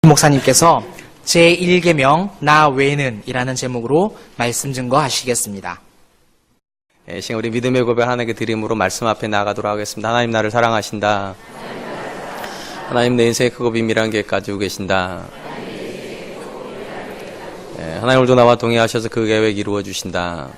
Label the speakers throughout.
Speaker 1: 목사님께서 제1계명 나 외에는 이라는 제목으로 말씀 증거하시겠습니다.
Speaker 2: 시간 우리 믿음의 고백 하나님께 드림으로 말씀 앞에 나가도록 하겠습니다. 하나님 나를 사랑하신다. 하나님 내 인생에 크고 비밀한 계획 가지고 계신다. 하나님 오늘도 나와 동행하셔서 그 계획 이루어 주신다.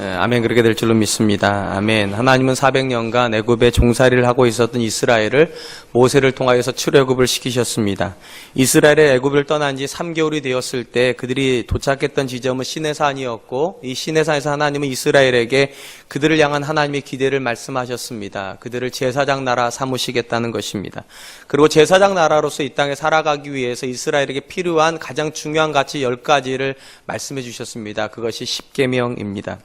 Speaker 2: 아멘. 그렇게 될 줄로 믿습니다. 아멘. 하나님은 400년간 애굽에 종살이를 하고 있었던 이스라엘을 모세를 통하여서 출애굽을 시키셨습니다. 이스라엘이 애굽을 떠난 지 3개월이 되었을 때 그들이 도착했던 지점은 시내산이었고, 이 시내산에서 하나님은 이스라엘에게 그들을 향한 하나님의 기대를 말씀하셨습니다. 그들을 제사장 나라 삼으시겠다는 것입니다. 그리고 제사장 나라로서 이 땅에 살아가기 위해서 이스라엘에게 필요한 가장 중요한 가치 10가지를 말씀해 주셨습니다. 그것이 십계명입니다.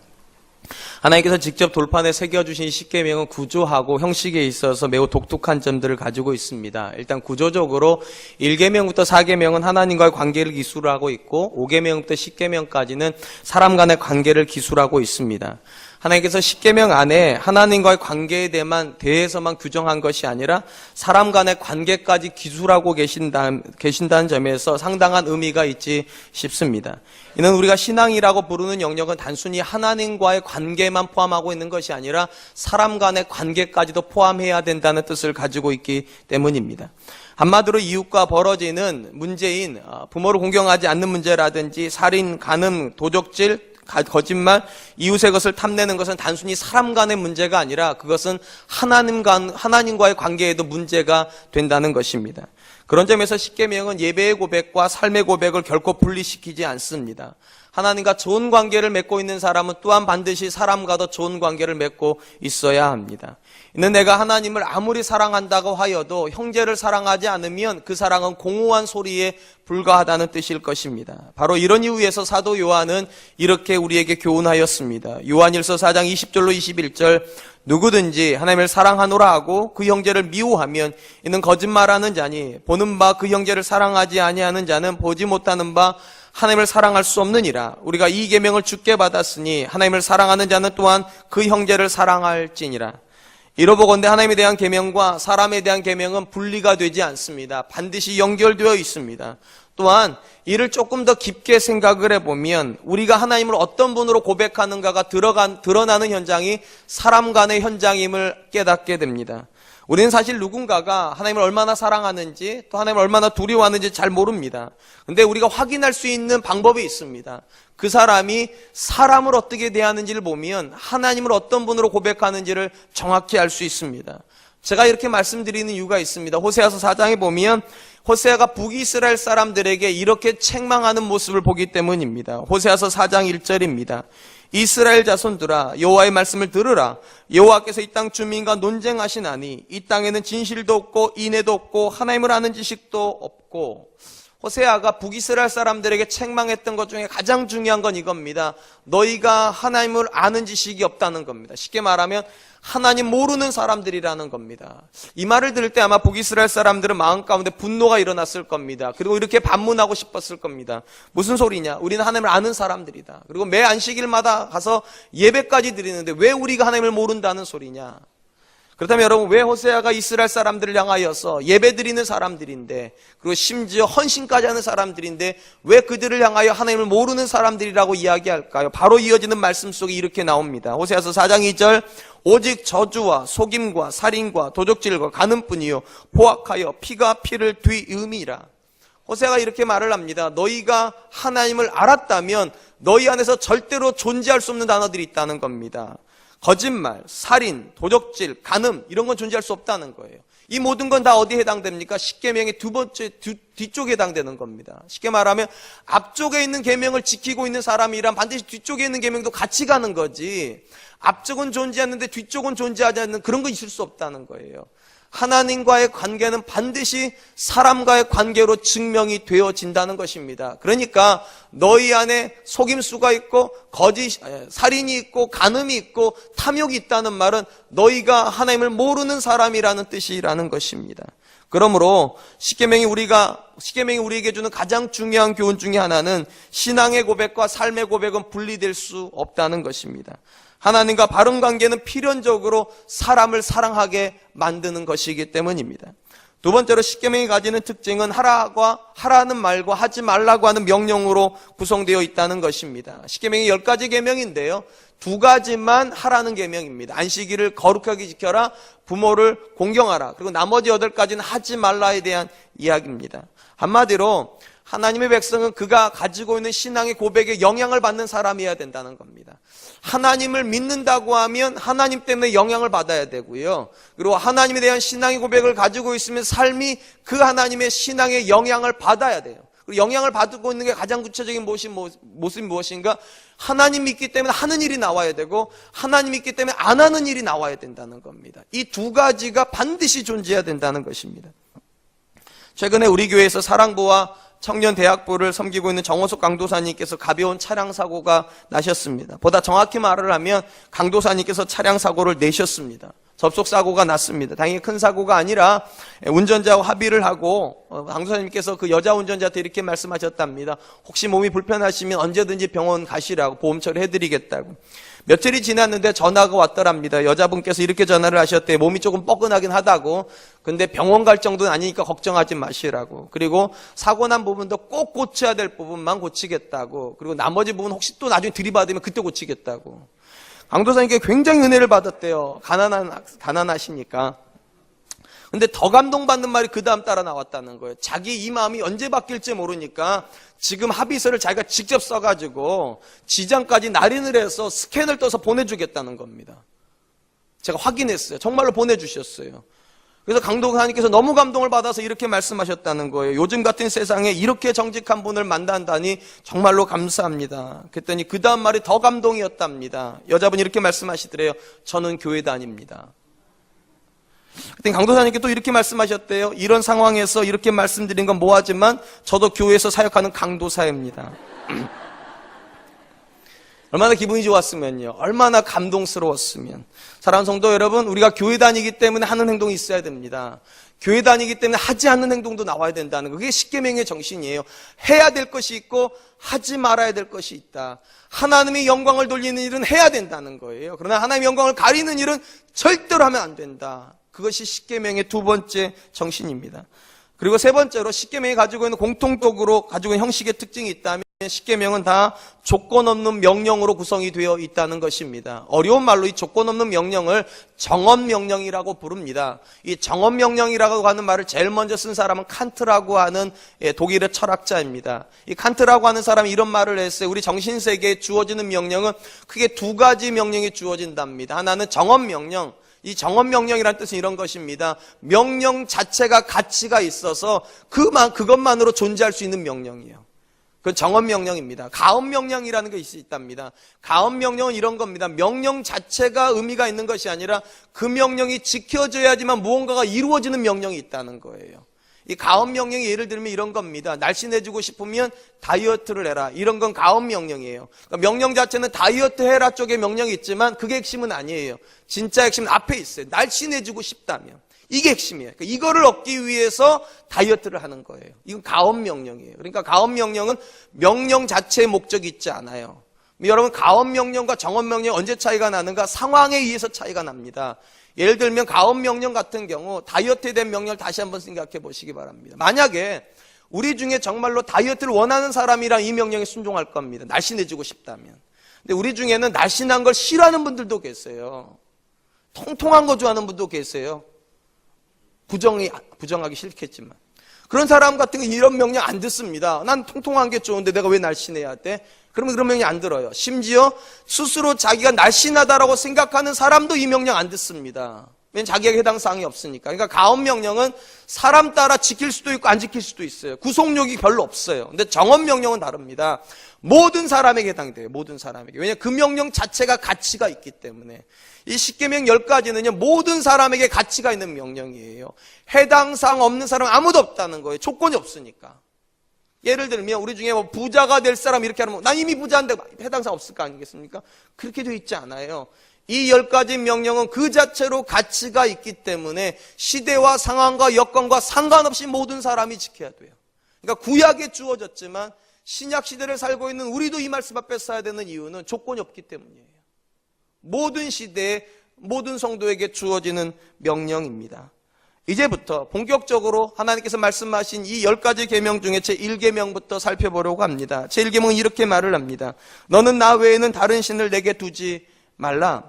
Speaker 2: 하나님께서 직접 돌판에 새겨주신 십계명은 구조하고 형식에 있어서 매우 독특한 점들을 가지고 있습니다. 일단 구조적으로 1계명부터 4계명은 하나님과의 관계를 기술하고 있고 5계명부터 10계명까지는 사람 간의 관계를 기술하고 있습니다. 하나님께서 십계명 안에 하나님과의 관계에 대해서만 규정한 것이 아니라 사람 간의 관계까지 기술하고 계신다는 점에서 상당한 의미가 있지 싶습니다. 이는 우리가 신앙이라고 부르는 영역은 단순히 하나님과의 관계만 포함하고 있는 것이 아니라 사람 간의 관계까지도 포함해야 된다는 뜻을 가지고 있기 때문입니다. 한마디로 이웃과 벌어지는 문제인 부모를 공경하지 않는 문제라든지 살인, 간음, 도적질, 거짓말, 이웃의 것을 탐내는 것은 단순히 사람 간의 문제가 아니라 그것은 하나님과의 관계에도 문제가 된다는 것입니다. 그런 점에서 십계명은 예배의 고백과 삶의 고백을 결코 분리시키지 않습니다. 하나님과 좋은 관계를 맺고 있는 사람은 또한 반드시 사람과도 좋은 관계를 맺고 있어야 합니다. 이는 내가 하나님을 아무리 사랑한다고 하여도 형제를 사랑하지 않으면 그 사랑은 공허한 소리에 불과하다는 뜻일 것입니다. 바로 이런 이유에서 사도 요한은 이렇게 우리에게 교훈하였습니다. 요한일서 4장 20절로 21절 누구든지 하나님을 사랑하노라 하고 그 형제를 미워하면 이는 거짓말하는 자니 보는 바 그 형제를 사랑하지 아니하는 자는 보지 못하는 바 하나님을 사랑할 수 없느니라. 우리가 이 계명을 주께 받았으니 하나님을 사랑하는 자는 또한 그 형제를 사랑할지니라. 이로보건대 하나님에 대한 계명과 사람에 대한 계명은 분리가 되지 않습니다. 반드시 연결되어 있습니다. 또한 이를 조금 더 깊게 생각을 해보면 우리가 하나님을 어떤 분으로 고백하는가가 드러나는 현장이 사람 간의 현장임을 깨닫게 됩니다. 우리는 사실 누군가가 하나님을 얼마나 사랑하는지 또 하나님을 얼마나 두려워하는지 잘 모릅니다. 근데 우리가 확인할 수 있는 방법이 있습니다. 그 사람이 사람을 어떻게 대하는지를 보면 하나님을 어떤 분으로 고백하는지를 정확히 알 수 있습니다. 제가 이렇게 말씀드리는 이유가 있습니다. 호세아서 4장에 보면 호세아가 북이스라엘 사람들에게 이렇게 책망하는 모습을 보기 때문입니다. 호세아서 4장 1절입니다. 이스라엘 자손들아 여호와의 말씀을 들으라. 여호와께서 이 땅 주민과 논쟁하시나니 이 땅에는 진실도 없고 인애도 없고 하나님을 아는 지식도 없고. 호세아가 북이스라엘 사람들에게 책망했던 것 중에 가장 중요한 건 이겁니다. 너희가 하나님을 아는 지식이 없다는 겁니다. 쉽게 말하면 하나님 모르는 사람들이라는 겁니다. 이 말을 들을 때 아마 북이스라엘 사람들은 마음 가운데 분노가 일어났을 겁니다. 그리고 이렇게 반문하고 싶었을 겁니다. 무슨 소리냐? 우리는 하나님을 아는 사람들이다. 그리고 매 안식일마다 가서 예배까지 드리는데 왜 우리가 하나님을 모른다는 소리냐? 그렇다면 여러분 왜 호세아가 이스라엘 사람들을 향하여서 예배드리는 사람들인데 그리고 심지어 헌신까지 하는 사람들인데 왜 그들을 향하여 하나님을 모르는 사람들이라고 이야기할까요? 바로 이어지는 말씀 속에 이렇게 나옵니다. 호세아서 4장 2절 오직 저주와 속임과 살인과 도적질과 간음뿐이요 포악하여 피가 피를 뒤음이라. 호세아가 이렇게 말을 합니다. 너희가 하나님을 알았다면 너희 안에서 절대로 존재할 수 없는 단어들이 있다는 겁니다. 거짓말, 살인, 도적질, 간음 이런 건 존재할 수 없다는 거예요. 이 모든 건 다 어디에 해당됩니까? 십계명의 두 번째 뒤쪽에 해당되는 겁니다. 쉽게 말하면 앞쪽에 있는 계명을 지키고 있는 사람이란 반드시 뒤쪽에 있는 계명도 같이 가는 거지 앞쪽은 존재하는데 뒤쪽은 존재하지 않는 그런 거 있을 수 없다는 거예요. 하나님과의 관계는 반드시 사람과의 관계로 증명이 되어진다는 것입니다. 그러니까 너희 안에 속임수가 있고 살인이 있고 간음이 있고 탐욕이 있다는 말은 너희가 하나님을 모르는 사람이라는 뜻이라는 것입니다. 그러므로 십계명이 우리에게 주는 가장 중요한 교훈 중에 하나는 신앙의 고백과 삶의 고백은 분리될 수 없다는 것입니다. 하나님과 바른 관계는 필연적으로 사람을 사랑하게 만드는 것이기 때문입니다. 두 번째로 십계명이 가지는 특징은 하라는 말과 하지 말라고 하는 명령으로 구성되어 있다는 것입니다. 십계명이 10가지 계명인데요. 2가지만 하라는 계명입니다. 안식일을 거룩하게 지켜라, 부모를 공경하라. 그리고 나머지 8가지는 하지 말라에 대한 이야기입니다. 한마디로 하나님의 백성은 그가 가지고 있는 신앙의 고백에 영향을 받는 사람이어야 된다는 겁니다. 하나님을 믿는다고 하면 하나님 때문에 영향을 받아야 되고요. 그리고 하나님에 대한 신앙의 고백을 가지고 있으면 삶이 그 하나님의 신앙의 영향을 받아야 돼요. 그리고 영향을 받고 있는 게 가장 구체적인 모습이 무엇인가? 하나님 믿기 때문에 하는 일이 나와야 되고 하나님 믿기 때문에 안 하는 일이 나와야 된다는 겁니다. 이 2가지가 반드시 존재해야 된다는 것입니다. 최근에 우리 교회에서 사랑부와 청년대학부를 섬기고 있는 정호숙 강도사님께서 가벼운 차량 사고가 나셨습니다. 보다 정확히 말을 하면 강도사님께서 차량 사고를 내셨습니다. 접촉 사고가 났습니다. 다행히 큰 사고가 아니라 운전자와 합의를 하고 강도사님께서 그 여자 운전자한테 이렇게 말씀하셨답니다. 혹시 몸이 불편하시면 언제든지 병원 가시라고, 보험 처리해드리겠다고. 며칠이 지났는데 전화가 왔더랍니다. 여자분께서 이렇게 전화를 하셨대요. 몸이 조금 뻐근하긴 하다고. 근데 병원 갈 정도는 아니니까 걱정하지 마시라고. 그리고 사고 난 부분도 꼭 고쳐야 될 부분만 고치겠다고. 그리고 나머지 부분 혹시 또 나중에 들이받으면 그때 고치겠다고. 강도사님께 굉장히 은혜를 받았대요. 가난하시니까. 근데 더 감동받는 말이 그 다음 따라 나왔다는 거예요. 자기 이 마음이 언제 바뀔지 모르니까 지금 합의서를 자기가 직접 써가지고 지장까지 날인을 해서 스캔을 떠서 보내주겠다는 겁니다. 제가 확인했어요. 정말로 보내주셨어요. 그래서 강도사님께서 너무 감동을 받아서 이렇게 말씀하셨다는 거예요. 요즘 같은 세상에 이렇게 정직한 분을 만난다니 정말로 감사합니다. 그랬더니 그 다음 말이 더 감동이었답니다. 여자분이 이렇게 말씀하시더래요. 저는 교회 다닙니다. 그랬더니 강도사님께 또 이렇게 말씀하셨대요. 이런 상황에서 이렇게 말씀드린 건 뭐하지만 저도 교회에서 사역하는 강도사입니다. 얼마나 기분이 좋았으면요. 얼마나 감동스러웠으면. 사랑하는 성도 여러분, 우리가 교회 다니기 때문에 하는 행동이 있어야 됩니다. 교회 다니기 때문에 하지 않는 행동도 나와야 된다는 거. 그게 십계명의 정신이에요. 해야 될 것이 있고 하지 말아야 될 것이 있다. 하나님의 영광을 돌리는 일은 해야 된다는 거예요. 그러나 하나님의 영광을 가리는 일은 절대로 하면 안 된다. 그것이 십계명의 2번째 정신입니다. 그리고 3번째로 십계명이 가지고 있는 공통적으로 가지고 있는 형식의 특징이 있다면 십계명은 다 조건 없는 명령으로 구성이 되어 있다는 것입니다. 어려운 말로 이 조건 없는 명령을 정언명령이라고 부릅니다. 이 정언명령이라고 하는 말을 제일 먼저 쓴 사람은 칸트라고 하는 독일의 철학자입니다. 이 칸트라고 하는 사람이 이런 말을 했어요. 우리 정신세계에 주어지는 명령은 크게 2가지 명령이 주어진답니다. 하나는 정언명령. 이 정언명령이라는 뜻은 이런 것입니다. 명령 자체가 가치가 있어서 그것만으로 존재할 수 있는 명령이에요. 그 정언명령입니다. 가언명령이라는 것이 있답니다. 가언명령은 이런 겁니다. 명령 자체가 의미가 있는 것이 아니라 그 명령이 지켜져야지만 무언가가 이루어지는 명령이 있다는 거예요. 이 가언명령이 예를 들면 이런 겁니다. 날씬해지고 싶으면 다이어트를 해라. 이런 건 가언명령이에요. 그러니까 명령 자체는 다이어트 해라 쪽에 명령이 있지만 그게 핵심은 아니에요. 진짜 핵심은 앞에 있어요. 날씬해지고 싶다면. 이게 핵심이에요. 그러니까 이거를 얻기 위해서 다이어트를 하는 거예요. 이건 가언명령이에요. 그러니까 가언명령은 명령 자체의 목적이 있지 않아요. 여러분, 가언명령과 정언명령이 언제 차이가 나는가? 상황에 의해서 차이가 납니다. 예를 들면 가언명령 같은 경우 다이어트에 대한 명령을 다시 한번 생각해 보시기 바랍니다. 만약에 우리 중에 정말로 다이어트를 원하는 사람이랑 이 명령에 순종할 겁니다. 날씬해지고 싶다면. 근데 우리 중에는 날씬한 걸 싫어하는 분들도 계세요. 통통한 거 좋아하는 분도 계세요. 부정하기 싫겠지만. 그런 사람 같은 거 이런 명령 안 듣습니다. 난 통통한 게 좋은데 내가 왜 날씬해야 돼? 그러면 그런 명령 안 들어요. 심지어 스스로 자기가 날씬하다라고 생각하는 사람도 이 명령 안 듣습니다. 왜냐면 자기에게 해당 사항이 없으니까. 그러니까 가언명령은 사람 따라 지킬 수도 있고 안 지킬 수도 있어요. 구속력이 별로 없어요. 근데 정언명령은 다릅니다. 모든 사람에게 해당이 돼요. 모든 사람에게. 왜냐하면 그 명령 자체가 가치가 있기 때문에. 이 십계명 10가지는요, 모든 사람에게 가치가 있는 명령이에요. 해당 사항 없는 사람은 아무도 없다는 거예요. 조건이 없으니까. 예를 들면 우리 중에 뭐 부자가 될 사람 이렇게 하면 난 이미 부자인데 해당 사항 없을 거 아니겠습니까? 그렇게 되어 있지 않아요. 이 10가지 명령은 그 자체로 가치가 있기 때문에 시대와 상황과 여건과 상관없이 모든 사람이 지켜야 돼요. 그러니까 구약에 주어졌지만 신약 시대를 살고 있는 우리도 이 말씀 앞에 서야 되는 이유는 조건이 없기 때문이에요. 모든 시대에 모든 성도에게 주어지는 명령입니다. 이제부터 본격적으로 하나님께서 말씀하신 이 10가지 계명 중에 제1계명부터 살펴보려고 합니다. 제1계명은 이렇게 말을 합니다. 너는 나 외에는 다른 신을 내게 두지 말라.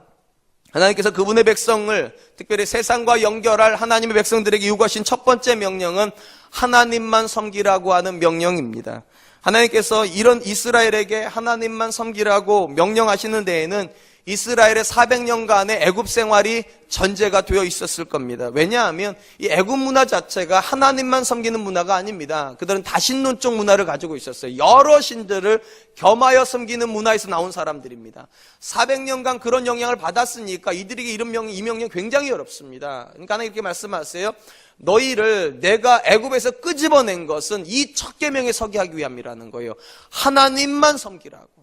Speaker 2: 하나님께서 그분의 백성을, 특별히 세상과 연결할 하나님의 백성들에게 요구하신 첫 번째 명령은 하나님만 섬기라고 하는 명령입니다. 하나님께서 이런 이스라엘에게 하나님만 섬기라고 명령하시는 데에는 이스라엘의 400년간의 애굽 생활이 전제가 되어 있었을 겁니다. 왜냐하면 이 애굽 문화 자체가 하나님만 섬기는 문화가 아닙니다. 그들은 다신론적 문화를 가지고 있었어요. 여러 신들을 겸하여 섬기는 문화에서 나온 사람들입니다. 400년간 그런 영향을 받았으니까 이들에게 이 명령 굉장히 어렵습니다. 그러니까 하나님 이렇게 말씀하세요. 너희를 내가 애굽에서 끄집어낸 것은 이 첫 계명에 서게 하기 위함이라는 거예요. 하나님만 섬기라고.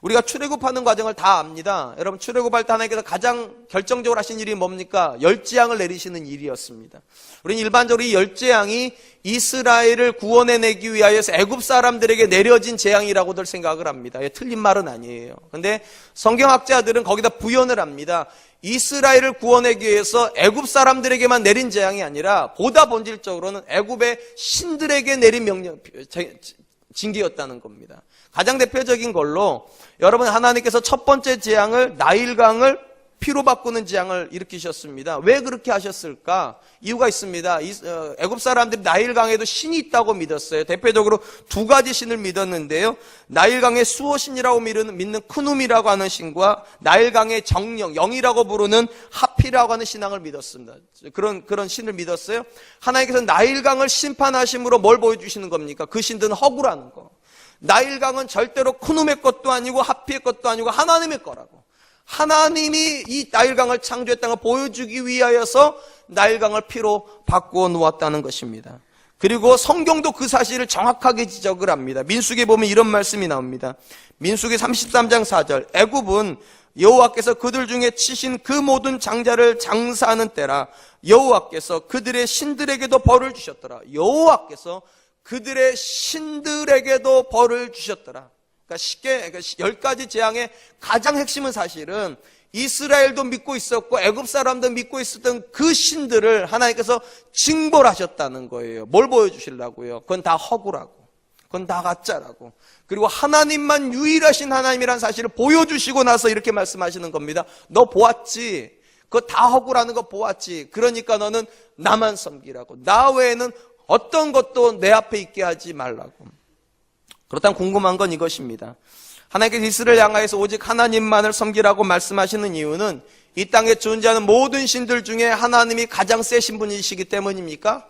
Speaker 2: 우리가 출애굽하는 과정을 다 압니다. 여러분, 출애굽할 때 하나님께서 가장 결정적으로 하신 일이 뭡니까? 열재앙을 내리시는 일이었습니다. 우리는 일반적으로 이 열재앙이 이스라엘을 구원해내기 위하여서 애굽 사람들에게 내려진 재앙이라고들 생각을 합니다. 틀린 말은 아니에요. 근데 성경학자들은 거기다 부연을 합니다. 이스라엘을 구원하기 위해서 애굽 사람들에게만 내린 재앙이 아니라 보다 본질적으로는 애굽의 신들에게 내린 징계였다는 겁니다. 가장 대표적인 걸로 여러분, 하나님께서 첫 번째 재앙을 나일강을 피로 바꾸는 재앙을 일으키셨습니다. 왜 그렇게 하셨을까? 이유가 있습니다. 애굽 사람들이 나일강에도 신이 있다고 믿었어요. 대표적으로 두 가지 신을 믿었는데요. 나일강의 수호신이라고 믿는 크눔이라고 하는 신과 나일강의 정령, 영이라고 부르는 하피라고 하는 신앙을 믿었습니다. 그런 신을 믿었어요. 하나님께서 나일강을 심판하심으로 뭘 보여주시는 겁니까? 그 신들은 허구라는 거. 나일강은 절대로 크눔의 것도 아니고 하피의 것도 아니고 하나님의 거라고. 하나님이 이 나일강을 창조했다는 걸 보여주기 위하여서 나일강을 피로 바꾸어 놓았다는 것입니다. 그리고 성경도 그 사실을 정확하게 지적을 합니다. 민수기에 보면 이런 말씀이 나옵니다. 민수기 33장 4절. 애굽은 여호와께서 그들 중에 치신 그 모든 장자를 장사하는 때라. 여호와께서 그들의 신들에게도 벌을 주셨더라. 여호와께서 그들의 신들에게도 벌을 주셨더라. 그러니까 쉽게 10가지 재앙의 가장 핵심은 사실은 이스라엘도 믿고 있었고 애굽 사람도 믿고 있었던 그 신들을 하나님께서 징벌하셨다는 거예요. 뭘 보여주시려고요? 그건 다 허구라고. 그건 다 가짜라고. 그리고 하나님만 유일하신 하나님이라는 사실을 보여주시고 나서 이렇게 말씀하시는 겁니다. 너 보았지? 그거 다 허구라는 거 보았지? 그러니까 너는 나만 섬기라고. 나 외에는 어떤 것도 내 앞에 있게 하지 말라고. 그렇다면 궁금한 건 이것입니다. 하나님께서 이스라엘 향하여서 오직 하나님만을 섬기라고 말씀하시는 이유는 이 땅에 존재하는 모든 신들 중에 하나님이 가장 세신 분이시기 때문입니까?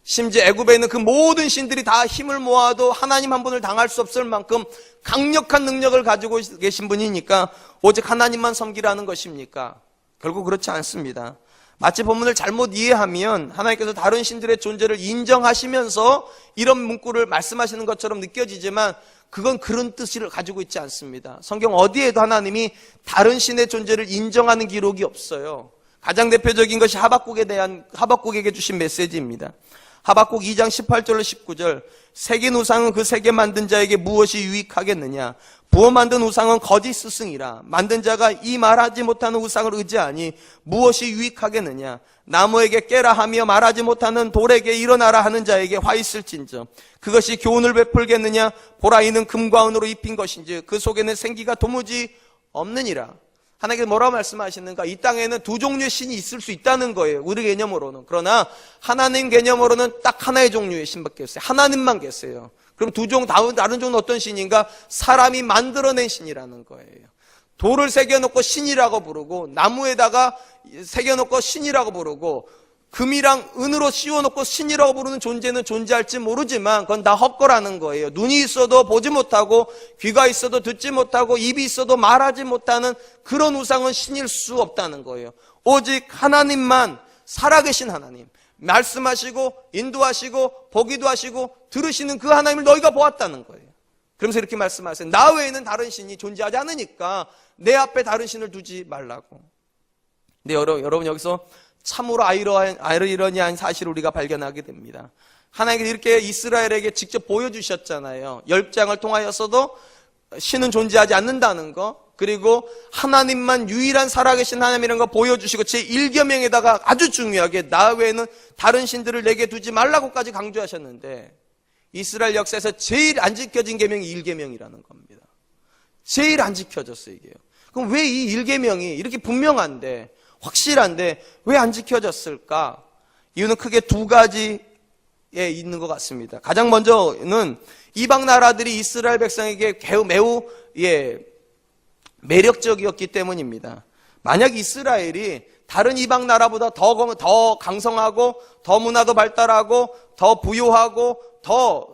Speaker 2: 심지어 애굽에 있는 그 모든 신들이 다 힘을 모아도 하나님 한 분을 당할 수 없을 만큼 강력한 능력을 가지고 계신 분이니까 오직 하나님만 섬기라는 것입니까? 결국 그렇지 않습니다. 마치 본문을 잘못 이해하면 하나님께서 다른 신들의 존재를 인정하시면서 이런 문구를 말씀하시는 것처럼 느껴지지만 그건 그런 뜻을 가지고 있지 않습니다. 성경 어디에도 하나님이 다른 신의 존재를 인정하는 기록이 없어요. 가장 대표적인 것이 하박국에게 주신 메시지입니다. 하박국 2장 18절로 19절. 새긴 우상은 그 새겨 만든 자에게 무엇이 유익하겠느냐? 부어 만든 우상은 거짓 스승이라. 만든 자가 이 말하지 못하는 우상을 의지하니 무엇이 유익하겠느냐? 나무에게 깨라 하며 말하지 못하는 돌에게 일어나라 하는 자에게 화 있을진저. 그것이 교훈을 베풀겠느냐? 보라, 이는 금과 은으로 입힌 것인지 그 속에는 생기가 도무지 없느니라. 하나님께서 뭐라고 말씀하시는가? 이 땅에는 두 종류의 신이 있을 수 있다는 거예요. 우리 개념으로는. 그러나 하나님 개념으로는 딱 하나의 종류의 신밖에 없어요. 하나님만 계세요. 그럼 다른 종은 어떤 신인가? 사람이 만들어낸 신이라는 거예요. 돌을 새겨놓고 신이라고 부르고, 나무에다가 새겨놓고 신이라고 부르고, 금이랑 은으로 씌워놓고 신이라고 부르는 존재는 존재할지 모르지만 그건 다 헛거라는 거예요. 눈이 있어도 보지 못하고, 귀가 있어도 듣지 못하고, 입이 있어도 말하지 못하는 그런 우상은 신일 수 없다는 거예요. 오직 하나님만, 살아계신 하나님, 말씀하시고 인도하시고 보기도 하시고 들으시는 그 하나님을 너희가 보았다는 거예요. 그러면서 이렇게 말씀하세요. 나 외에는 다른 신이 존재하지 않으니까 내 앞에 다른 신을 두지 말라고. 근데 여러분 여기서 참으로 아이러니한 사실을 우리가 발견하게 됩니다. 하나님께서 이렇게 이스라엘에게 직접 보여주셨잖아요. 10장을 통하여서도 신은 존재하지 않는다는 거, 그리고 하나님만 유일한 살아계신 하나님이라는 거 보여주시고 제1계명에다가 아주 중요하게 나 외에는 다른 신들을 내게 두지 말라고까지 강조하셨는데 이스라엘 역사에서 제일 안 지켜진 계명이 1계명이라는 겁니다. 제일 안 지켜졌어요, 이게요. 그럼 왜 이 1계명이 이렇게 분명한데 확실한데 왜 안 지켜졌을까? 이유는 크게 두 가지에 있는 것 같습니다. 가장 먼저는 이방 나라들이 이스라엘 백성에게 매우 매력적이었기 때문입니다. 만약 이스라엘이 다른 이방 나라보다 더 강성하고 더 문화도 발달하고 더 부유하고 더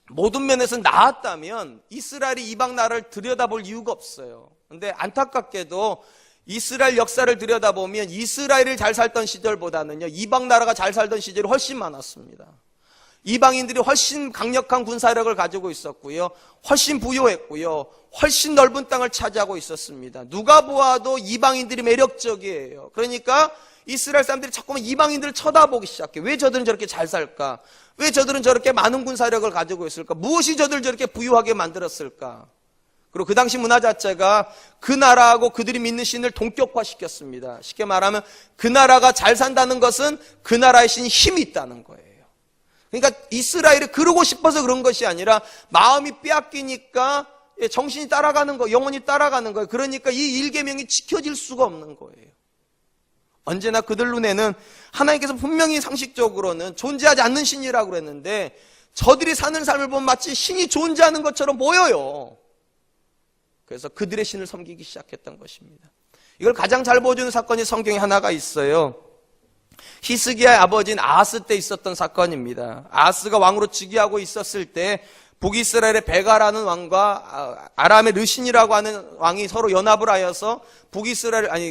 Speaker 2: 모든 면에서 나았다면 이스라엘이 이방 나라를 들여다볼 이유가 없어요. 그런데 안타깝게도 이스라엘 역사를 들여다보면 이스라엘이 잘 살던 시절보다는요, 이방 나라가 잘 살던 시절이 훨씬 많았습니다. 이방인들이 훨씬 강력한 군사력을 가지고 있었고요, 훨씬 부유했고요, 훨씬 넓은 땅을 차지하고 있었습니다. 누가 보아도 이방인들이 매력적이에요. 그러니까 이스라엘 사람들이 자꾸만 이방인들을 쳐다보기 시작해. 왜 저들은 저렇게 잘 살까? 왜 저들은 저렇게 많은 군사력을 가지고 있을까? 무엇이 저들을 저렇게 부유하게 만들었을까? 그리고 그 당시 문화 자체가 그 나라하고 그들이 믿는 신을 동격화시켰습니다. 쉽게 말하면 그 나라가 잘 산다는 것은 그 나라의 신이 힘이 있다는 거예요. 그러니까 이스라엘이 그러고 싶어서 그런 것이 아니라 마음이 빼앗기니까 정신이 따라가는 거, 영혼이 따라가는 거예요. 그러니까 이 1계명이 지켜질 수가 없는 거예요. 언제나 그들 눈에는 하나님께서 분명히 상식적으로는 존재하지 않는 신이라고 그랬는데 저들이 사는 삶을 보면 마치 신이 존재하는 것처럼 보여요. 그래서 그들의 신을 섬기기 시작했던 것입니다. 이걸 가장 잘 보여주는 사건이 성경에 하나가 있어요. 히스기야의 아버지인 아하스 때 있었던 사건입니다. 아하스가 왕으로 즉위하고 있었을 때 북이스라엘의 베가라는 왕과 아람의 르신이라고 하는 왕이 서로 연합을 하여서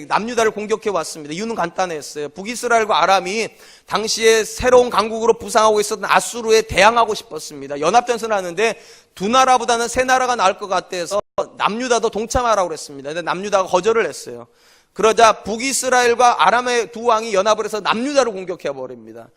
Speaker 2: 남유다를 공격해 왔습니다. 이유는 간단했어요. 북이스라엘과 아람이 당시에 새로운 강국으로 부상하고 있었던 아수르에 대항하고 싶었습니다. 연합전선을 하는데 두 나라보다는 세 나라가 나을 것 같아서 남유다도 동참하라고 그랬습니다. 근데 남유다가 거절을 했어요. 그러자 북이스라엘과 아람의 두 왕이 연합을 해서 남유다를 공격해 버립니다.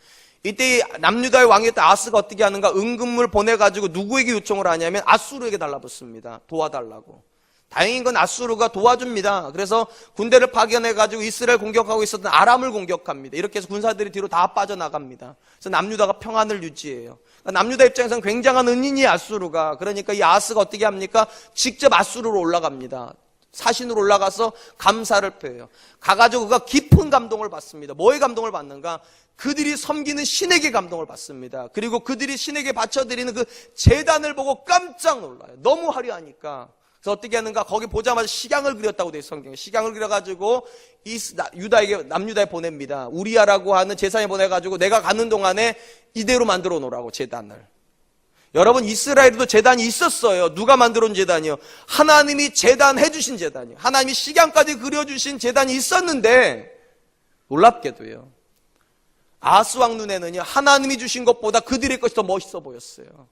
Speaker 2: 이때 남유다의 왕이었던 아하스가 어떻게 하는가? 은금을 보내가지고 누구에게 요청을 하냐면 아수르에게 달라붙습니다. 도와달라고. 다행인 건 아수르가 도와줍니다. 그래서 군대를 파견해가지고 이스라엘 공격하고 있었던 아람을 공격합니다. 이렇게 해서 군사들이 뒤로 다 빠져나갑니다. 그래서 남유다가 평안을 유지해요. 그러니까 남유다 입장에서는 굉장한 은인이 아수르가. 그러니까 이 아하스가 어떻게 합니까? 직접 아수르로 올라갑니다. 사신으로 올라가서 감사를 표해요. 가가지고 그가 깊은 감동을 받습니다. 뭐에 감동을 받는가? 그들이 섬기는 신에게 감동을 받습니다. 그리고 그들이 신에게 바쳐드리는 그 제단을 보고 깜짝 놀라요. 너무 화려하니까. 그래서 어떻게 하는가? 거기 보자마자 식양을 그렸다고 돼 있어요, 성경에. 식양을 그려가지고 남유다에 보냅니다. 우리야라고 하는 제사에 보내가지고 내가 가는 동안에 이대로 만들어 놓으라고, 제단을. 여러분, 이스라엘에도 제단이 있었어요. 누가 만들어 놓은 제단이요? 하나님이 제단 해주신 제단이요. 하나님이 식양까지 그려주신 제단이 있었는데 놀랍게도요, 아하스 왕 눈에는요, 하나님이 주신 것보다 그들의 것이 더 멋있어 보였어요.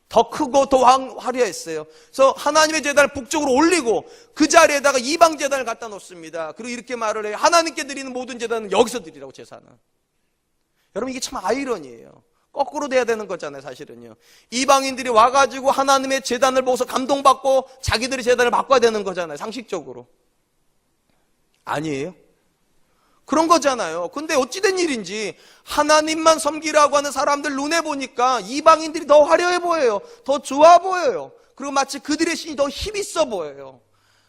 Speaker 2: 더 크고 더 화려했어요. 그래서 하나님의 제단을 북쪽으로 올리고 그 자리에다가 이방 제단을 갖다 놓습니다. 그리고 이렇게 말을 해요. 하나님께 드리는 모든 제단은 여기서 드리라고, 제사는. 여러분, 이게 참 아이러니예요. 거꾸로 돼야 되는 거잖아요, 사실은요. 이방인들이 와가지고 하나님의 제단을 보고서 감동받고 자기들의 제단을 바꿔야 되는 거잖아요, 상식적으로. 아니에요? 그런 거잖아요. 근데 어찌된 일인지 하나님만 섬기라고 하는 사람들 눈에 보니까 이방인들이 더 화려해 보여요. 더 좋아 보여요. 그리고 마치 그들의 신이 더 힘있어 보여요.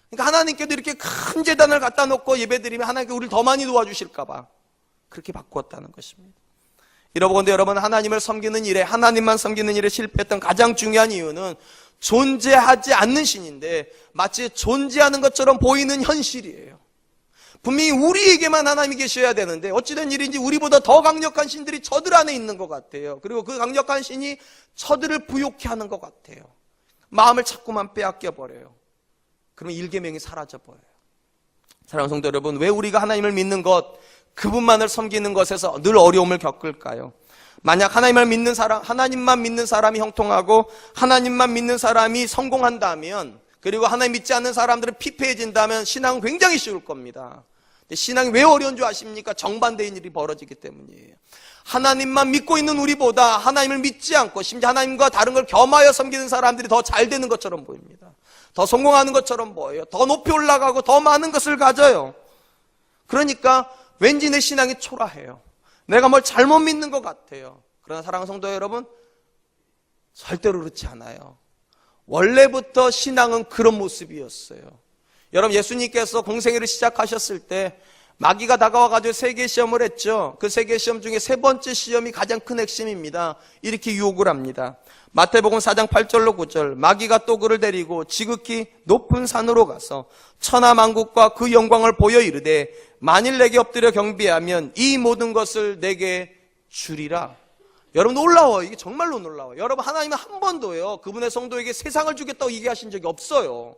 Speaker 2: 그러니까 하나님께도 이렇게 큰 제단을 갖다 놓고 예배드리면 하나님께 우리를 더 많이 도와주실까 봐 그렇게 바꾸었다는 것입니다. 이러보건대 여러분, 하나님을 섬기는 일에, 하나님만 섬기는 일에 실패했던 가장 중요한 이유는 존재하지 않는 신인데 마치 존재하는 것처럼 보이는 현실이에요. 분명히 우리에게만 하나님이 계셔야 되는데 어찌된 일인지 우리보다 더 강력한 신들이 저들 안에 있는 것 같아요. 그리고 그 강력한 신이 저들을 부욕해 하는 것 같아요. 마음을 자꾸만 빼앗겨 버려요. 그러면 1계명이 사라져 버려요. 사랑하는 성도 여러분, 왜 우리가 하나님을 믿는 것, 그분만을 섬기는 것에서 늘 어려움을 겪을까요? 만약 하나님만 믿는 사람이 형통하고 하나님만 믿는 사람이 성공한다면, 그리고 하나님 믿지 않는 사람들은 피폐해진다면 신앙은 굉장히 쉬울 겁니다. 근데 신앙이 왜 어려운 줄 아십니까? 정반대인 일이 벌어지기 때문이에요. 하나님만 믿고 있는 우리보다 하나님을 믿지 않고 심지어 하나님과 다른 걸 겸하여 섬기는 사람들이 더 잘 되는 것처럼 보입니다.
Speaker 3: 더 성공하는 것처럼 보여요. 더 높이 올라가고 더 많은 것을 가져요. 그러니까 왠지 내 신앙이 초라해요. 내가 뭘 잘못 믿는 것 같아요. 그러나 사랑하는 성도 여러분, 절대로 그렇지 않아요. 원래부터 신앙은 그런 모습이었어요. 여러분, 예수님께서 공생애를 시작하셨을 때 마귀가 다가와가지고 세계 시험을 했죠. 그 세계 시험 중에 세 번째 시험이 가장 큰 핵심입니다. 이렇게 유혹을 합니다. 마태복음 4장 8절로 9절, 마귀가 또 그를 데리고 지극히 높은 산으로 가서 천하만국과 그 영광을 보여 이르되 만일 내게 엎드려 경배하면 이 모든 것을 내게 주리라. 여러분, 놀라워요. 이게 정말로 놀라워요. 여러분, 하나님은 한 번도요 그분의 성도에게 세상을 주겠다고 얘기하신 적이 없어요.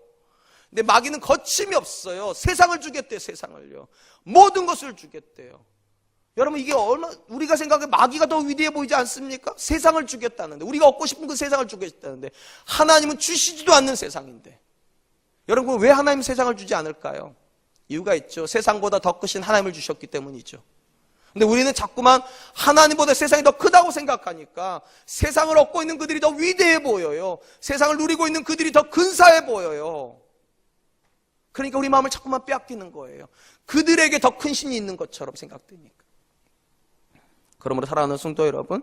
Speaker 3: 근데 마귀는 거침이 없어요. 세상을 주겠대요. 세상을요. 모든 것을 주겠대요. 여러분, 이게 우리가 생각해 마귀가 더 위대해 보이지 않습니까? 세상을 주겠다는데, 우리가 얻고 싶은 그 세상을 주겠다는데, 하나님은 주시지도 않는 세상인데, 여러분, 왜 하나님 세상을 주지 않을까요? 이유가 있죠. 세상보다 더 크신 하나님을 주셨기 때문이죠. 근데 우리는 자꾸만 하나님보다 세상이 더 크다고 생각하니까 세상을 얻고 있는 그들이 더 위대해 보여요. 세상을 누리고 있는 그들이 더 근사해 보여요. 그러니까 우리 마음을 자꾸만 빼앗기는 거예요. 그들에게 더 큰 신이 있는 것처럼 생각되니까. 그러므로 사랑하는 성도 여러분,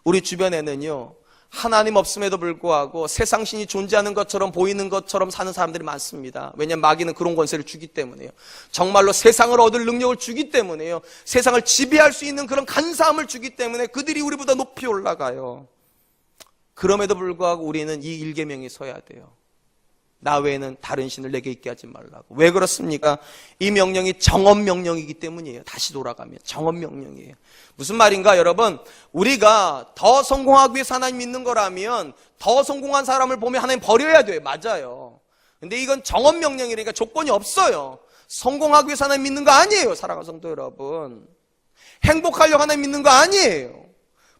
Speaker 3: 우리 주변에는요 하나님 없음에도 불구하고 세상 신이 존재하는 것처럼 보이는 것처럼 사는 사람들이 많습니다. 왜냐하면 마귀는 그런 권세를 주기 때문에요. 정말로 세상을 얻을 능력을 주기 때문에요. 세상을 지배할 수 있는 그런 간사함을 주기 때문에 그들이 우리보다 높이 올라가요. 그럼에도 불구하고 우리는 이 일계명에 서야 돼요. 나 외에는 다른 신을 내게 있게 하지 말라고. 왜 그렇습니까? 이 명령이 정언 명령이기 때문이에요. 다시 돌아가면 정언 명령이에요. 무슨 말인가 여러분? 우리가 더 성공하기 위해서 하나님 믿는 거라면 더 성공한 사람을 보면 하나님 버려야 돼요. 맞아요. 근데 이건 정언 명령이니까 조건이 없어요. 성공하기 위해서 하나님 믿는 거 아니에요. 사랑하는 성도 여러분, 행복하려고 하나님 믿는 거 아니에요.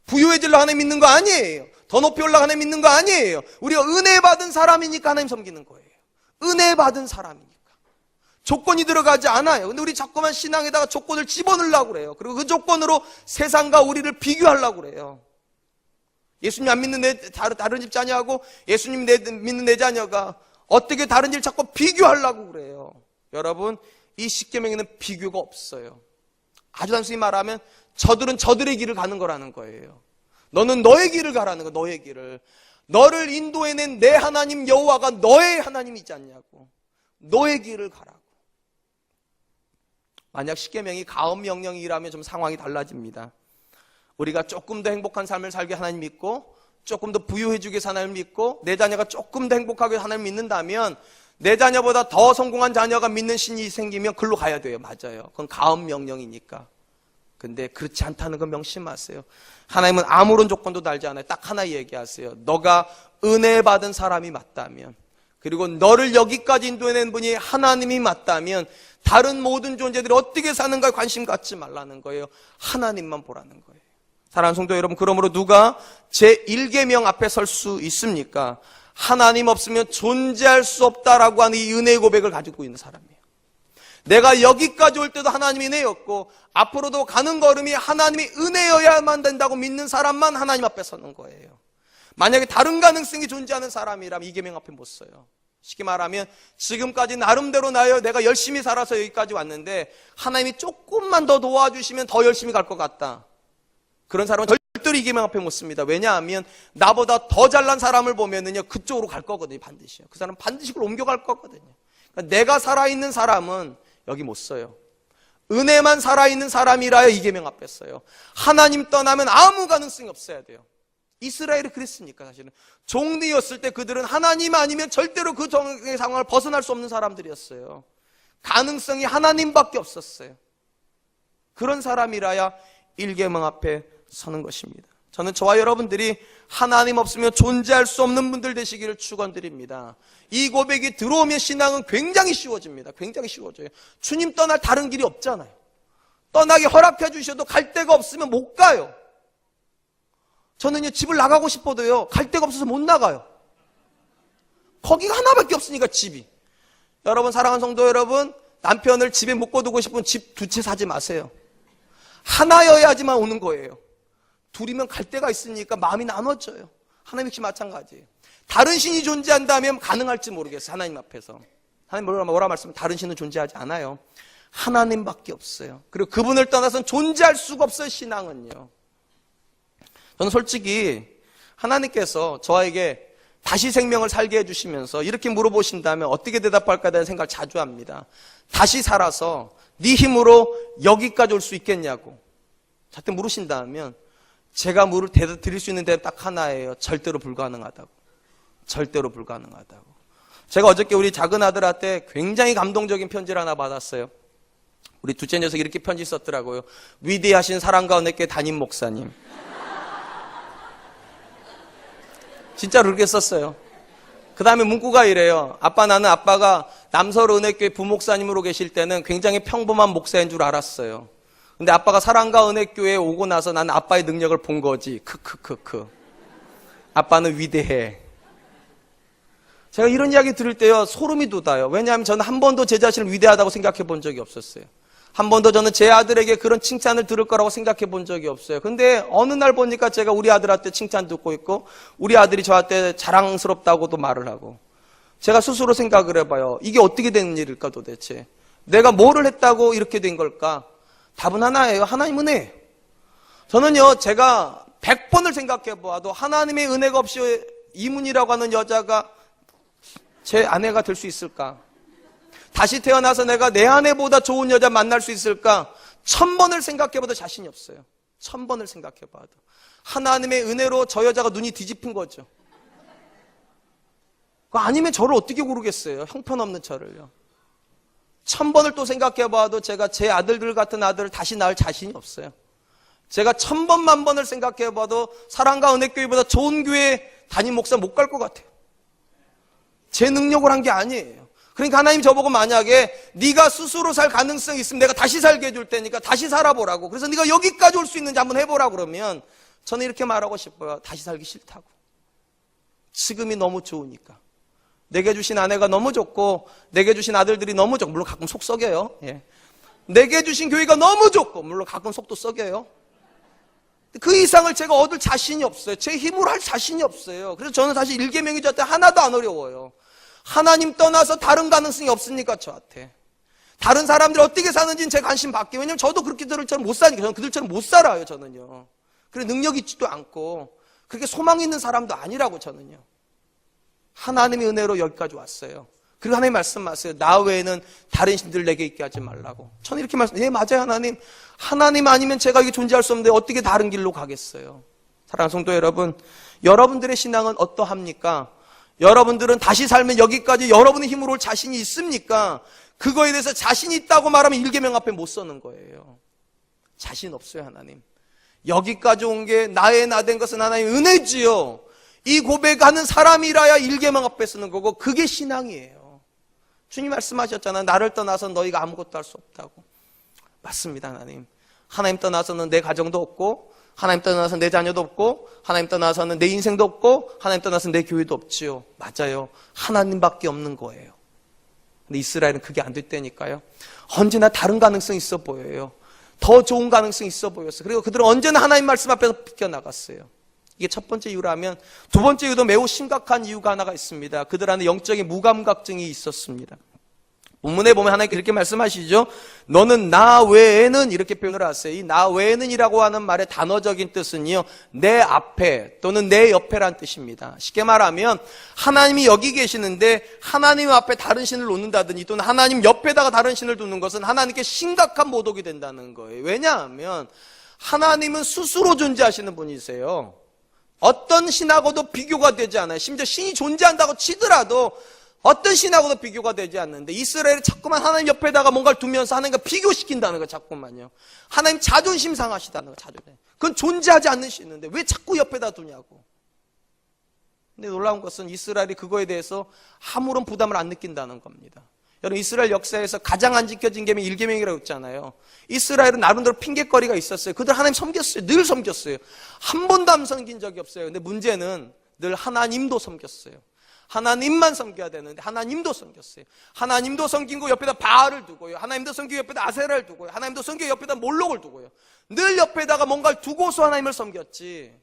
Speaker 3: 부유해지려고 하나님 믿는 거 아니에요. 더 높이 올라가 하나님 믿는 거 아니에요. 우리가 은혜 받은 사람이니까 하나님 섬기는 거예요. 은혜 받은 사람이니까. 조건이 들어가지 않아요. 근데 우리 자꾸만 신앙에다가 조건을 집어넣으려고 그래요. 그리고 그 조건으로 세상과 우리를 비교하려고 그래요. 예수님 안 믿는 다른 집 자녀하고 예수님 믿는 내 자녀가 어떻게 다른지를 자꾸 비교하려고 그래요. 여러분, 이 십계명에는 비교가 없어요. 아주 단순히 말하면 저들은 저들의 길을 가는 거라는 거예요. 너는 너의 길을 가라는 거. 너의 길을. 너를 인도해낸 내 하나님 여호와가 너의 하나님이지 않냐고. 너의 길을 가라고. 만약 십계명이 가업 명령이라면 좀 상황이 달라집니다. 우리가 조금 더 행복한 삶을 살게 하나님 믿고, 조금 더 부유해지기 위해서 하나님 믿고, 내 자녀가 조금 더 행복하게 하나님 믿는다면 내 자녀보다 더 성공한 자녀가 믿는 신이 생기면 글로 가야 돼요. 맞아요. 그건 가업 명령이니까. 근데 그렇지 않다는 거 명심하세요. 하나님은 아무런 조건도 달지 않아요. 딱 하나 얘기하세요. 너가 은혜 받은 사람이 맞다면, 그리고 너를 여기까지 인도해낸 분이 하나님이 맞다면 다른 모든 존재들이 어떻게 사는가에 관심 갖지 말라는 거예요. 하나님만 보라는 거예요. 사랑하는 성도 여러분, 그러므로 누가 제1계명 앞에 설 수 있습니까? 하나님 없으면 존재할 수 없다라고 하는 이 은혜의 고백을 가지고 있는 사람이에요. 내가 여기까지 올 때도 하나님이 은혜였고 앞으로도 가는 걸음이 하나님이 은혜여야만 된다고 믿는 사람만 하나님 앞에 서는 거예요. 만약에 다른 가능성이 존재하는 사람이라면 이 계명 앞에 못 서요. 쉽게 말하면 지금까지 나름대로 내가 열심히 살아서 여기까지 왔는데 하나님이 조금만 더 도와주시면 더 열심히 갈 것 같다. 그런 사람은 절대로 이 계명 앞에 못 씁니다. 왜냐하면 나보다 더 잘난 사람을 보면은요 그쪽으로 갈 거거든요. 반드시요. 그 사람은 반드시 그걸 옮겨갈 거거든요. 그러니까 내가 살아있는 사람은 여기 못 써요. 은혜만 살아있는 사람이라야 이 계명 앞에 써요. 하나님 떠나면 아무 가능성이 없어야 돼요. 이스라엘이 그랬으니까 사실은 종되었을 때 그들은 하나님 아니면 절대로 그 정의 상황을 벗어날 수 없는 사람들이었어요. 가능성이 하나님밖에 없었어요. 그런 사람이라야 1계명 앞에 서는 것입니다. 저는 저와 여러분들이 하나님 없으면 존재할 수 없는 분들 되시기를 축원드립니다. 이 고백이 들어오면 신앙은 굉장히 쉬워집니다. 굉장히 쉬워져요. 주님 떠날 다른 길이 없잖아요. 떠나게 허락해 주셔도 갈 데가 없으면 못 가요. 저는요 집을 나가고 싶어도요 갈 데가 없어서 못 나가요. 거기가 하나밖에 없으니까 집이. 여러분, 사랑하는 성도 여러분, 남편을 집에 묶어두고 싶으면 집 두 채 사지 마세요. 하나여야지만 오는 거예요. 둘이면 갈 데가 있으니까 마음이 나눠져요. 하나님 역시 마찬가지예요. 다른 신이 존재한다면 가능할지 모르겠어요. 하나님 앞에서. 하나님 뭐라 말씀하면 다른 신은 존재하지 않아요. 하나님밖에 없어요. 그리고 그분을 떠나서는 존재할 수가 없어요. 신앙은요. 저는 솔직히 하나님께서 저에게 다시 생명을 살게 해주시면서 이렇게 물어보신다면 어떻게 대답할까 대한 생각을 자주 합니다. 다시 살아서 네 힘으로 여기까지 올 수 있겠냐고 저한테 물으신다면 제가 대답 드릴 수 있는 대답 딱 하나예요. 절대로 불가능하다고. 절대로 불가능하다고. 제가 어저께 우리 작은 아들한테 굉장히 감동적인 편지를 하나 받았어요. 우리 둘째 녀석이 이렇게 편지 썼더라고요. 위대하신 사랑과 은혜교회 담임 목사님. 진짜로 그렇게 썼어요. 그 다음에 문구가 이래요. 아빠, 나는 아빠가 남서울 은혜교회 부목사님으로 계실 때는 굉장히 평범한 목사인 줄 알았어요. 근데 아빠가 사랑과 은혜교회에 오고 나서 나는 아빠의 능력을 본 거지. 크크크크. 아빠는 위대해. 제가 이런 이야기 들을 때요, 소름이 돋아요. 왜냐하면 저는 한 번도 제 자신을 위대하다고 생각해 본 적이 없었어요. 한 번도 저는 제 아들에게 그런 칭찬을 들을 거라고 생각해 본 적이 없어요. 근데 어느 날 보니까 제가 우리 아들한테 칭찬 듣고 있고 우리 아들이 저한테 자랑스럽다고도 말을 하고 제가 스스로 생각을 해봐요. 이게 어떻게 되는 일일까 도대체. 내가 뭐를 했다고 이렇게 된 걸까? 답은 하나예요. 하나님 은혜. 저는요, 제가 100번을 생각해 보아도 하나님의 은혜가 없이 이문이라고 하는 여자가 제 아내가 될 수 있을까? 다시 태어나서 내가 내 아내보다 좋은 여자 만날 수 있을까? 1000번을 생각해봐도 자신이 없어요. 1000번을 생각해봐도. 하나님의 은혜로 저 여자가 눈이 뒤집힌 거죠. 아니면 저를 어떻게 고르겠어요? 형편없는 저를요. 1000번을 또 생각해봐도 제가 제 아들들 같은 아들을 다시 낳을 자신이 없어요. 제가 1000번, 10,000번을 생각해봐도 사랑과 은혜교회보다 좋은 교회 담임 목사 못 갈 것 같아요. 제 능력을 한 게 아니에요. 그러니까 하나님 저보고 만약에 네가 스스로 살 가능성이 있으면 내가 다시 살게 해줄 테니까 다시 살아보라고. 그래서 네가 여기까지 올 수 있는지 한번 해보라 그러면 저는 이렇게 말하고 싶어요. 다시 살기 싫다고. 지금이 너무 좋으니까. 내게 주신 아내가 너무 좋고 내게 주신 아들들이 너무 좋고 물론 가끔 속 썩여요. 예. 내게 주신 교회가 너무 좋고 물론 가끔 속도 썩여요. 그 이상을 제가 얻을 자신이 없어요. 제 힘으로 할 자신이 없어요. 그래서 저는 사실 일계명이 저한테 하나도 안 어려워요. 하나님 떠나서 다른 가능성이 없으니까 저한테. 다른 사람들이 어떻게 사는지는 제 관심 밖에. 왜냐면 저도 그렇게들처럼 못 사니까. 저는 그들처럼 못 살아요, 저는요. 그래 능력 있지도 않고 그렇게 소망 있는 사람도 아니라고 저는요. 하나님의 은혜로 여기까지 왔어요. 그리고 하나님 말씀하세요. 나 외에는 다른 신들 내게 있게 하지 말라고. 저는 이렇게 말씀해요. 예, 맞아요, 하나님. 하나님 아니면 제가 이게 존재할 수 없는데 어떻게 다른 길로 가겠어요? 사랑하는 성도 여러분, 여러분들의 신앙은 어떠합니까? 여러분들은 다시 살면 여기까지 여러분의 힘으로 올 자신이 있습니까? 그거에 대해서 자신이 있다고 말하면 일계명 앞에 못 서는 거예요. 자신 없어요, 하나님. 여기까지 온 게 나의 나 된 것은 하나님의 은혜지요. 이 고백하는 사람이라야 일계명 앞에 서는 거고 그게 신앙이에요. 주님 말씀하셨잖아요. 나를 떠나서는 너희가 아무것도 할 수 없다고. 맞습니다, 하나님. 하나님 떠나서는 내 가정도 없고 하나님 떠나서 내 자녀도 없고 하나님 떠나서는 내 인생도 없고 하나님 떠나서 내 교회도 없지요. 맞아요. 하나님밖에 없는 거예요. 근데 이스라엘은 그게 안 됐다니까요. 언제나 다른 가능성이 있어 보여요. 더 좋은 가능성이 있어 보였어요. 그리고 그들은 언제나 하나님 말씀 앞에서 비껴나갔어요. 이게 첫 번째 이유라면 두 번째 이유도 매우 심각한 이유가 하나가 있습니다. 그들 안에 영적인 무감각증이 있었습니다. 본문에 보면 하나님께 이렇게 말씀하시죠. 너는 나 외에는 이렇게 표현을 하세요. 이 나 외에는 이라고 하는 말의 단어적인 뜻은요. 내 앞에 또는 내 옆에란 뜻입니다. 쉽게 말하면 하나님이 여기 계시는데 하나님 앞에 다른 신을 놓는다든지 또는 하나님 옆에다가 다른 신을 두는 것은 하나님께 심각한 모독이 된다는 거예요. 왜냐하면 하나님은 스스로 존재하시는 분이세요. 어떤 신하고도 비교가 되지 않아요. 심지어 신이 존재한다고 치더라도 어떤 신하고도 비교가 되지 않는데 이스라엘이 자꾸만 하나님 옆에다가 뭔가를 두면서 하나님과 비교시킨다는 거 자꾸만요. 하나님 자존심 상하시다는 거 자존심. 그건 존재하지 않는 신인데 왜 자꾸 옆에다 두냐고. 근데 놀라운 것은 이스라엘이 그거에 대해서 아무런 부담을 안 느낀다는 겁니다. 여러분 이스라엘 역사에서 가장 안 지켜진 계명 1계명이라고 했잖아요. 이스라엘은 나름대로 핑계거리가 있었어요. 그들 하나님 섬겼어요. 늘 섬겼어요. 한 번도 안 섬긴 적이 없어요. 근데 문제는 늘 하나님도 섬겼어요. 하나님만 섬겨야 되는데 하나님도 섬겼어요. 하나님도 섬긴 거 옆에다 바알을 두고요. 하나님도 섬기고 옆에다 아세라를 두고요. 하나님도 섬기고 옆에다 몰록을 두고요. 늘 옆에다가 뭔가를 두고서 하나님을 섬겼지.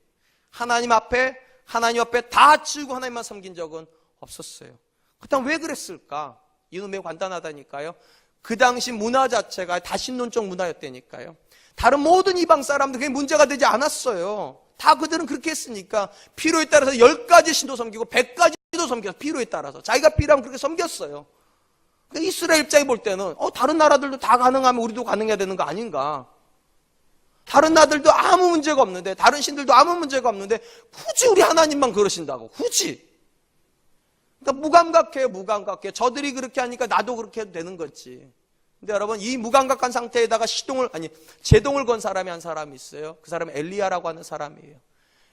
Speaker 3: 하나님 앞에 하나님 앞에 다 치우고 하나님만 섬긴 적은 없었어요. 그다음 왜 그랬을까? 이유는 매우 간단하다니까요. 그 당시 문화 자체가 다신론적 문화였다니까요. 다른 모든 이방 사람들 그게 문제가 되지 않았어요. 다 그들은 그렇게 했으니까 필요에 따라서 10가지 신도 섬기고 100가지도 섬겨서 필요에 따라서 자기가 필요하면 그렇게 섬겼어요. 그러니까 이스라엘 입장에 볼 때는 다른 나라들도 다 가능하면 우리도 가능해야 되는 거 아닌가? 다른 나라들도 아무 문제가 없는데 다른 신들도 아무 문제가 없는데 굳이 우리 하나님만 그러신다고 굳이. 그러니까 무감각해요. 무감각해. 저들이 그렇게 하니까 나도 그렇게 해도 되는 거지. 근데 여러분 이 무감각한 상태에다가 제동을 건 사람이 한 사람이 있어요. 그 사람은 엘리야라고 하는 사람이에요.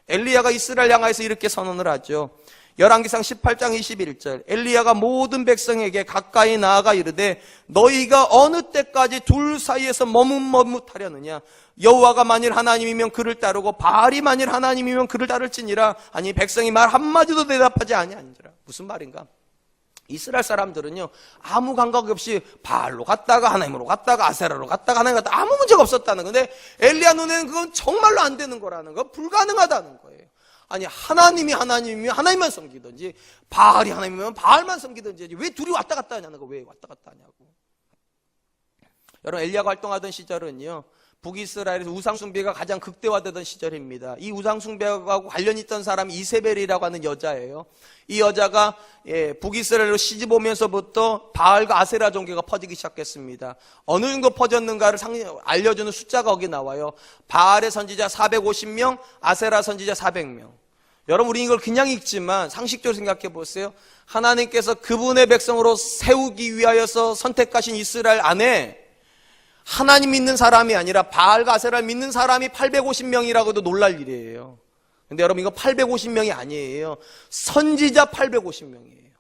Speaker 3: 엘리야가 이스라엘 향하여서 이렇게 선언을 하죠. 열왕기상 18장 21절 엘리야가 모든 백성에게 가까이 나아가 이르되 너희가 어느 때까지 둘 사이에서 머뭇머뭇하려느냐. 여호와가 만일 하나님이면 그를 따르고 바알이 만일 하나님이면 그를 따를지니라. 아니 백성이 말 한마디도 대답하지 아니하니라. 무슨 말인가? 이스라엘 사람들은요 아무 감각 없이 바알로 갔다가 하나님으로 갔다가 아세라로 갔다가 하나님 갔다가 아무 문제가 없었다는 건데 엘리야 눈에는 그건 정말로 안 되는 거라는 거, 불가능하다는 거예요. 아니 하나님이면 하나님만 섬기든지 바알이 하나님이면 바알만 섬기든지 왜 둘이 왔다 갔다 하냐는 거. 왜 왔다 갔다 하냐고. 여러분 엘리야가 활동하던 시절은요 북이스라엘에서 우상숭배가 가장 극대화되던 시절입니다. 이 우상숭배하고 관련이 있던 사람이 이세벨이라고 하는 여자예요. 이 여자가 북이스라엘로 시집 오면서부터 바알과 아세라 종교가 퍼지기 시작했습니다. 어느 정도 퍼졌는가를 알려주는 숫자가 거기 나와요. 바알의 선지자 450명, 아세라 선지자 400명. 여러분 우리 이걸 그냥 읽지만 상식적으로 생각해 보세요. 하나님께서 그분의 백성으로 세우기 위하여서 선택하신 이스라엘 안에 하나님 믿는 사람이 아니라 바알과 아세라를 믿는 사람이 850명이라고도 놀랄 일이에요. 근데 여러분 이거 850명이 아니에요. 선지자 850명이에요.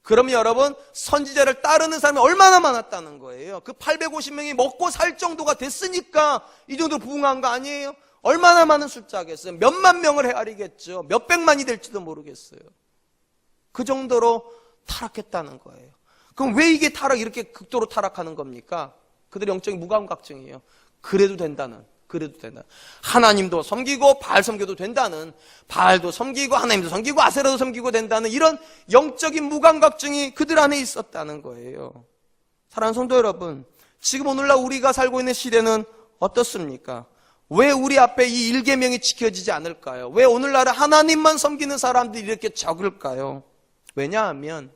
Speaker 3: 그러면 여러분 선지자를 따르는 사람이 얼마나 많았다는 거예요. 그 850명이 먹고 살 정도가 됐으니까 이 정도 부흥한 거 아니에요? 얼마나 많은 숫자겠어요? 몇만 명을 헤아리겠죠. 몇백만이 될지도 모르겠어요. 그 정도로 타락했다는 거예요. 그럼 왜 이게 이렇게 극도로 타락하는 겁니까? 그들의 영적인 무감각증이에요. 그래도 된다는. 하나님도 섬기고 바알 섬겨도 된다는, 바알도 섬기고 하나님도 섬기고 아세라도 섬기고 된다는 이런 영적인 무감각증이 그들 안에 있었다는 거예요. 사랑하는 성도 여러분, 지금 오늘날 우리가 살고 있는 시대는 어떻습니까? 왜 우리 앞에 이 일계명이 지켜지지 않을까요? 왜 오늘날은 하나님만 섬기는 사람들이 이렇게 적을까요? 왜냐하면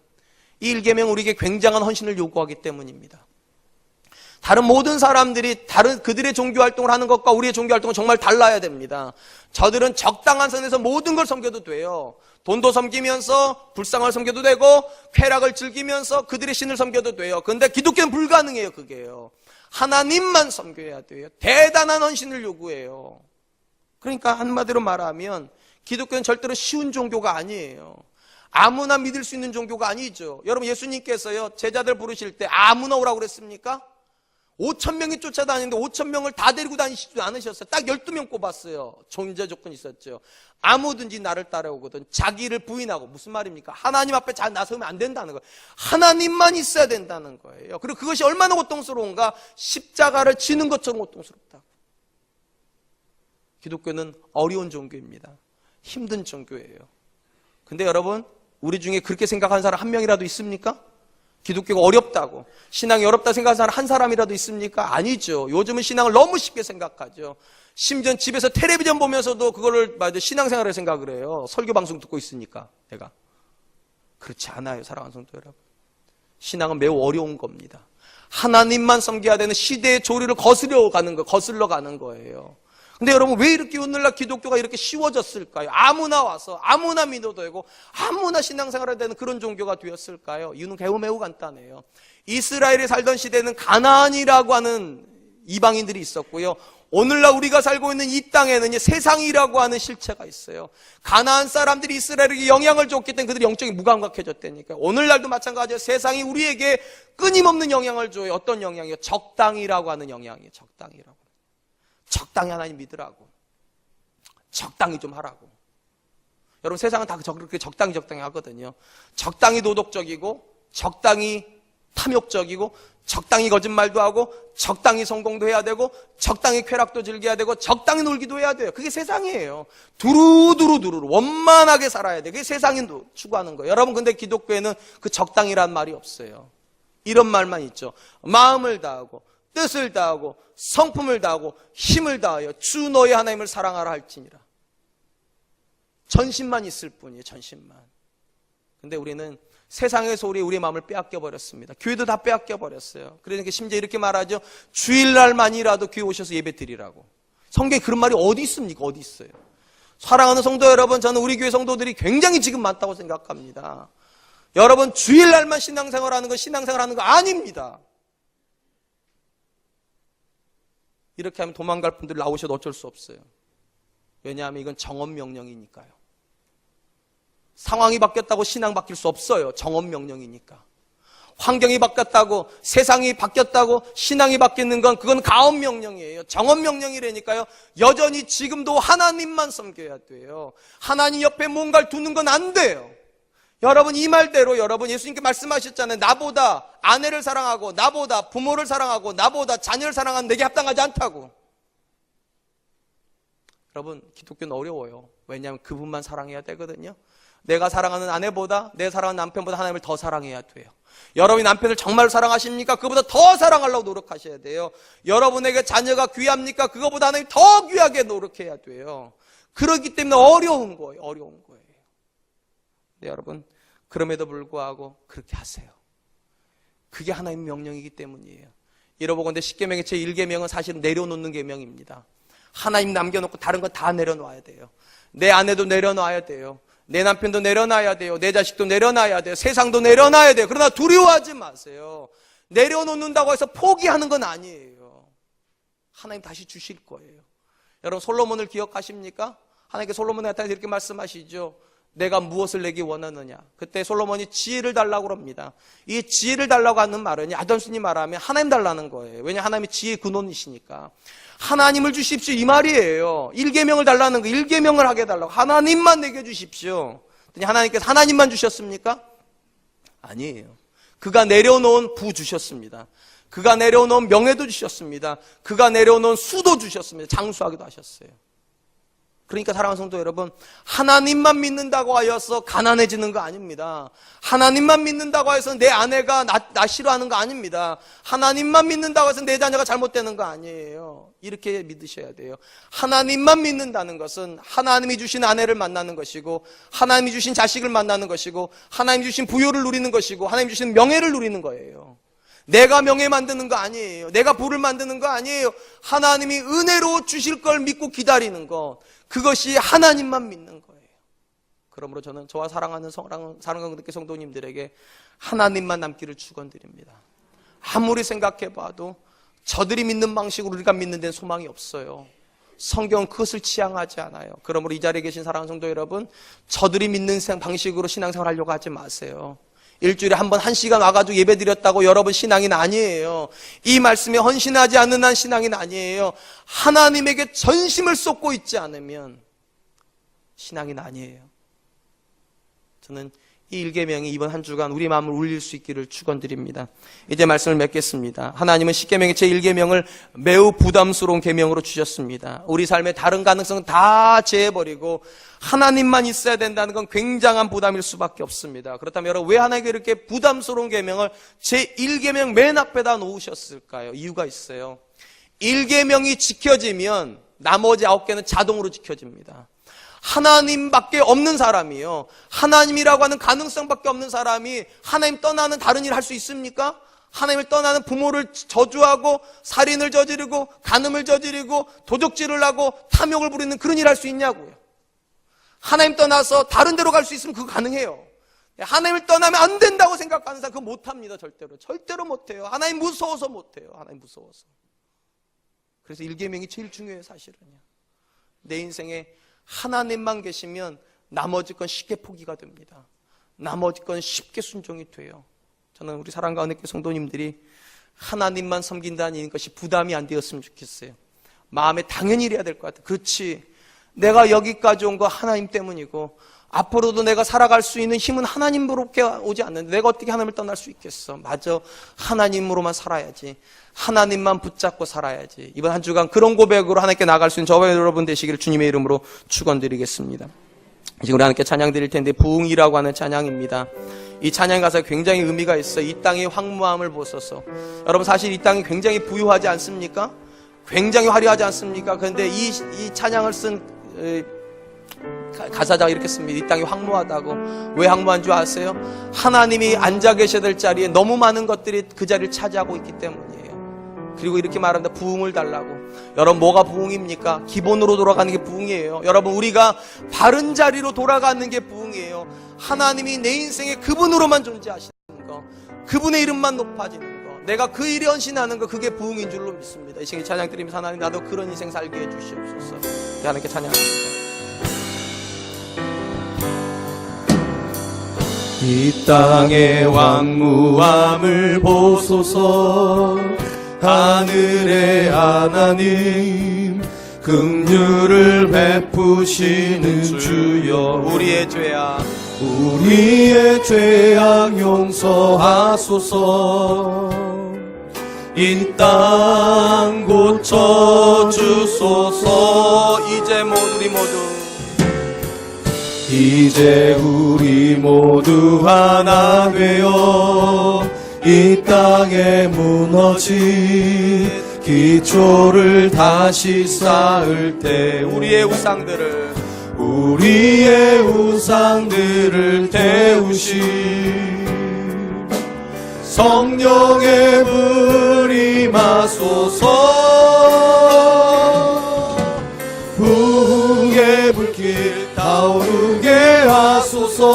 Speaker 3: 이 일계명은 우리에게 굉장한 헌신을 요구하기 때문입니다. 다른 모든 사람들이 그들의 종교 활동을 하는 것과 우리의 종교 활동은 정말 달라야 됩니다. 저들은 적당한 선에서 모든 걸 섬겨도 돼요. 돈도 섬기면서 불상을 섬겨도 되고 쾌락을 즐기면서 그들의 신을 섬겨도 돼요. 그런데 기독교는 불가능해요. 그게요. 하나님만 섬겨야 돼요. 대단한 헌신을 요구해요. 그러니까 한마디로 말하면 기독교는 절대로 쉬운 종교가 아니에요. 아무나 믿을 수 있는 종교가 아니죠. 여러분 예수님께서요 제자들 부르실 때 아무나 오라고 그랬습니까? 5,000명이 쫓아다니는데 5,000명을 다 데리고 다니시지도 않으셨어요. 딱 12명 꼽았어요. 존재 조건이 있었죠. 아무든지 나를 따라오거든 자기를 부인하고. 무슨 말입니까? 하나님 앞에 잘 나서면 안 된다는 거예요. 하나님만 있어야 된다는 거예요. 그리고 그것이 얼마나 고통스러운가? 십자가를 지는 것처럼 고통스럽다. 기독교는 어려운 종교입니다. 힘든 종교예요. 근데 여러분 우리 중에 그렇게 생각하는 사람 한 명이라도 있습니까? 기독교가 어렵다고, 신앙이 어렵다 생각하는 사람 한 사람이라도 있습니까? 아니죠. 요즘은 신앙을 너무 쉽게 생각하죠. 심지어 집에서 텔레비전 보면서도 그거를 신앙생활을 생각을 해요. 설교 방송 듣고 있으니까 내가. 그렇지 않아요. 사랑하는 성도 여러분, 신앙은 매우 어려운 겁니다. 하나님만 섬겨야 되는 시대의 조리를 거슬러 가는 거예요. 근데 여러분 왜 이렇게 오늘날 기독교가 이렇게 쉬워졌을까요? 아무나 와서 아무나 믿어도 되고 아무나 신앙생활을 되는 그런 종교가 되었을까요? 이유는 매우 간단해요. 이스라엘에 살던 시대는 가나안이라고 하는 이방인들이 있었고요. 오늘날 우리가 살고 있는 이 땅에는 세상이라고 하는 실체가 있어요. 가나안 사람들이 이스라엘에게 영향을 줬기 때문에 그들이 영적이 무감각해졌다니까요. 오늘날도 마찬가지예요. 세상이 우리에게 끊임없는 영향을 줘요. 어떤 영향이요? 적당이라고 하는 영향이에요. 적당히 하나님 믿으라고. 적당히 좀 하라고. 여러분 세상은 다 그렇게 적당히 하거든요. 적당히 도덕적이고 적당히 탐욕적이고 적당히 거짓말도 하고 적당히 성공도 해야 되고 적당히 쾌락도 즐겨야 되고 적당히 놀기도 해야 돼요. 그게 세상이에요. 두루두루 원만하게 살아야 돼. 그게 세상이 추구하는 거예요. 여러분, 근데 기독교에는 그 적당이란 말이 없어요. 이런 말만 있죠. 마음을 다하고 뜻을 다하고 성품을 다하고 힘을 다하여 주 너의 하나님을 사랑하라 할지니라. 전심만 있을 뿐이에요. 전심만. 근데 우리는 세상의 소리에 우리의 마음을 빼앗겨 버렸습니다. 교회도 다 빼앗겨 버렸어요. 그러니까 심지어 이렇게 말하죠. 주일날만이라도 교회 오셔서 예배 드리라고. 성경에 그런 말이 어디 있습니까? 어디 있어요? 사랑하는 성도 여러분, 저는 우리 교회 성도들이 굉장히 지금 많다고 생각합니다. 여러분, 주일날만 신앙생활하는 건 신앙생활하는 거 아닙니다. 이렇게 하면 도망갈 분들 나오셔도 어쩔 수 없어요. 왜냐하면 이건 정엄명령이니까요. 상황이 바뀌었다고 신앙 바뀔 수 없어요. 정엄명령이니까. 환경이 바뀌었다고, 세상이 바뀌었다고 신앙이 바뀌는 건 그건 가엄명령이에요. 정엄명령이라니까요. 여전히 지금도 하나님만 섬겨야 돼요. 하나님 옆에 뭔가를 두는 건 안 돼요. 여러분, 이 말대로 여러분 예수님께 말씀하셨잖아요. 나보다 아내를 사랑하고 나보다 부모를 사랑하고 나보다 자녀를 사랑하는 내게 합당하지 않다고. 여러분, 기독교는 어려워요. 왜냐하면 그분만 사랑해야 되거든요. 내가 사랑하는 아내보다 내 사랑하는 남편보다 하나님을 더 사랑해야 돼요. 여러분이 남편을 정말 사랑하십니까? 그보다 더 사랑하려고 노력하셔야 돼요. 여러분에게 자녀가 귀합니까? 그거보다 하나님 더 귀하게 노력해야 돼요. 그렇기 때문에 어려운 거예요. 어려운 거예요. 네, 여러분, 그럼에도 불구하고 그렇게 하세요. 그게 하나님의 명령이기 때문이에요. 이러보건대 10계명의 제1계명은 사실은 내려놓는 계명입니다. 하나님 남겨놓고 다른 건 다 내려놔야 돼요. 내 아내도 내려놔야 돼요. 내 남편도 내려놔야 돼요. 내 자식도 내려놔야 돼요. 세상도 내려놔야 돼요. 그러나 두려워하지 마세요. 내려놓는다고 해서 포기하는 건 아니에요. 하나님 다시 주실 거예요. 여러분, 솔로몬을 기억하십니까? 하나님께 솔로몬에 나타나서 이렇게 말씀하시죠. 내가 무엇을 내기 원하느냐. 그때 솔로몬이 지혜를 달라고 합니다. 이 지혜를 달라고 하는 말은 아담스님 말하면 하나님 달라는 거예요. 왜냐, 하나님이 지혜의 근원이시니까. 하나님을 주십시오, 이 말이에요. 1계명을 달라는 거, 1계명을 하게 달라고. 하나님만 내게 주십시오. 하나님께서 하나님만 주셨습니까? 아니에요. 그가 내려놓은 부 주셨습니다. 그가 내려놓은 명예도 주셨습니다. 그가 내려놓은 수도 주셨습니다. 장수하기도 하셨어요. 그러니까 사랑하는 성도 여러분, 하나님만 믿는다고 하여서 가난해지는 거 아닙니다. 하나님만 믿는다고 해서 내 아내가 나 싫어하는 거 아닙니다. 하나님만 믿는다고 해서 내 자녀가 잘못되는 거 아니에요. 이렇게 믿으셔야 돼요. 하나님만 믿는다는 것은 하나님이 주신 아내를 만나는 것이고, 하나님이 주신 자식을 만나는 것이고, 하나님이 주신 부요를 누리는 것이고, 하나님이 주신 명예를 누리는 거예요. 내가 명예 만드는 거 아니에요. 내가 부를 만드는 거 아니에요. 하나님이 은혜로 주실 걸 믿고 기다리는 것, 그것이 하나님만 믿는 거예요. 그러므로 저는 저와 사랑하는 사랑하는 성도님들에게 하나님만 남기를 축원드립니다. 아무리 생각해봐도 저들이 믿는 방식으로 우리가 믿는 데는 소망이 없어요. 성경은 그것을 지향하지 않아요. 그러므로 이 자리에 계신 사랑하는 성도 여러분, 저들이 믿는 방식으로 신앙생활 하려고 하지 마세요. 일주일에 한 번 1시간 와가지고 예배 드렸다고 여러분 신앙인 아니에요. 이 말씀에 헌신하지 않는 한 신앙인 아니에요. 하나님에게 전심을 쏟고 있지 않으면 신앙인 아니에요. 저는 이 1계명이 이번 한 주간 우리 마음을 울릴 수 있기를 축원드립니다. 이제 말씀을 맺겠습니다. 하나님은 10계명의 제1계명을 매우 부담스러운 계명으로 주셨습니다. 우리 삶의 다른 가능성은 다 제해버리고 하나님만 있어야 된다는 건 굉장한 부담일 수밖에 없습니다. 그렇다면 여러분, 왜 하나님께 이렇게 부담스러운 계명을 제1계명 맨 앞에다 놓으셨을까요? 이유가 있어요. 1계명이 지켜지면 나머지 9개는 자동으로 지켜집니다. 하나님밖에 없는 사람이요, 하나님이라고 하는 가능성밖에 없는 사람이 하나님 떠나는 다른 일 할 수 있습니까? 하나님을 떠나는 부모를 저주하고 살인을 저지르고 간음을 저지르고 도적질을 하고 탐욕을 부리는 그런 일 할 수 있냐고요. 하나님 떠나서 다른 데로 갈 수 있으면 그거 가능해요. 하나님을 떠나면 안 된다고 생각하는 사람 그거 못합니다. 절대로 못해요. 하나님 무서워서 못해요. 하나님 무서워서. 그래서 1계명이 제일 중요해요. 사실은요. 내 인생에 하나님만 계시면 나머지 건 쉽게 포기가 됩니다. 나머지 건 쉽게 순종이 돼요. 저는 우리 사랑과 은혜교회 성도님들이 하나님만 섬긴다는 것이 부담이 안 되었으면 좋겠어요. 마음에 당연히 이래야 될 것 같아요. 그렇지, 내가 여기까지 온 거 하나님 때문이고 앞으로도 내가 살아갈 수 있는 힘은 하나님으로밖에 오지 않는데 내가 어떻게 하나님을 떠날 수 있겠어? 맞아. 하나님으로만 살아야지. 하나님만 붙잡고 살아야지. 이번 한 주간 그런 고백으로 하나님께 나갈 수 있는 저와 여러분 되시기를 주님의 이름으로 축원드리겠습니다. 지금 우리 하나님께 찬양 드릴 텐데 부흥이라고 하는 찬양입니다. 이 찬양 가사가 굉장히 의미가 있어요. 이 땅의 황무함을 보소서. 여러분 사실 이 땅이 굉장히 부유하지 않습니까? 굉장히 화려하지 않습니까? 그런데 이 찬양을 쓴 가사자가 이렇게 씁니다. 이 땅이 황무하다고. 왜 황무한 줄 아세요? 하나님이 앉아 계셔야 될 자리에 너무 많은 것들이 그 자리를 차지하고 있기 때문이에요. 그리고 이렇게 말합니다. 부흥을 달라고. 여러분 뭐가 부흥입니까? 기본으로 돌아가는 게 부흥이에요. 여러분 우리가 바른 자리로 돌아가는 게 부흥이에요. 하나님이 내 인생에 그분으로만 존재하시는 거, 그분의 이름만 높아지는 거, 내가 그 일에 헌신하는 거, 그게 부흥인 줄로 믿습니다. 이 시간에 찬양 드리면서 하나님 나도 그런 인생 살게 해주시옵소서. 하나님께 찬양합니다.
Speaker 4: 이 땅의 황무함을 보소서. 하늘의 하나님 긍휼을 베푸시는 주여,
Speaker 3: 우리의 죄악
Speaker 4: 우리의 죄악 용서하소서. 이 땅 고쳐주소서. 이제 우리 모두 하나 되어 이 땅에 무너진 기초를 다시 쌓을 때
Speaker 3: 우리의 우상들을
Speaker 4: 태우신 성령의 불 임하소서. 부흥의 불길 타오르게 하소서.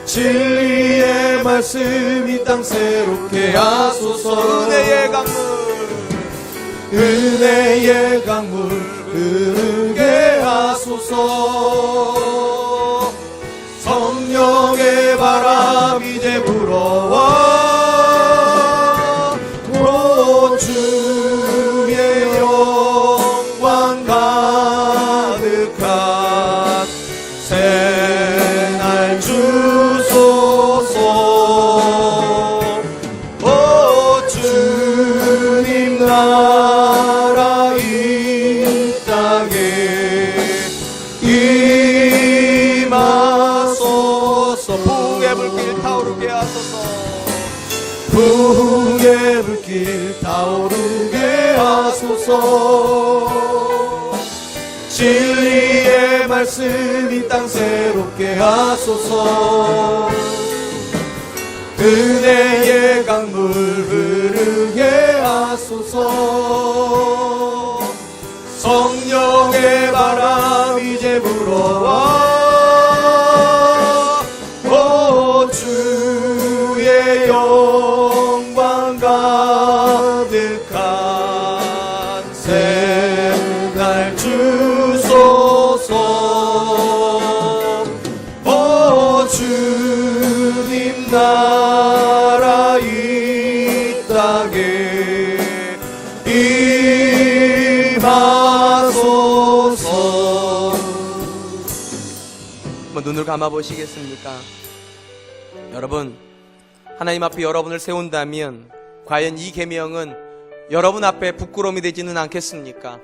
Speaker 4: 진리의 말씀 이 땅 새롭게 하소서. 은혜의 강물 흐르게 하소서. 성령의 바람 이제 불어와. 오 주의 영광 가득한 새날 주소서. 오 주님 나라 이 땅에 임하소서.
Speaker 3: 부흥의 불길 타오르게 하소서.
Speaker 4: 부흥의 불길 타오르게 하소서. 진리의 말씀 이 땅 새롭게 하소서. 은혜의 강물 흐르게 하소서. 성령의 바람 이제 불어와. 오 주의 영광 가득한 새날 주소서. 오 주님 나라 이 땅에 임하소서.
Speaker 3: 눈을 감아 보시겠습니까? 여러분, 하나님 앞에 여러분을 세운다면 과연 이 계명은 여러분 앞에 부끄러움이 되지는 않겠습니까?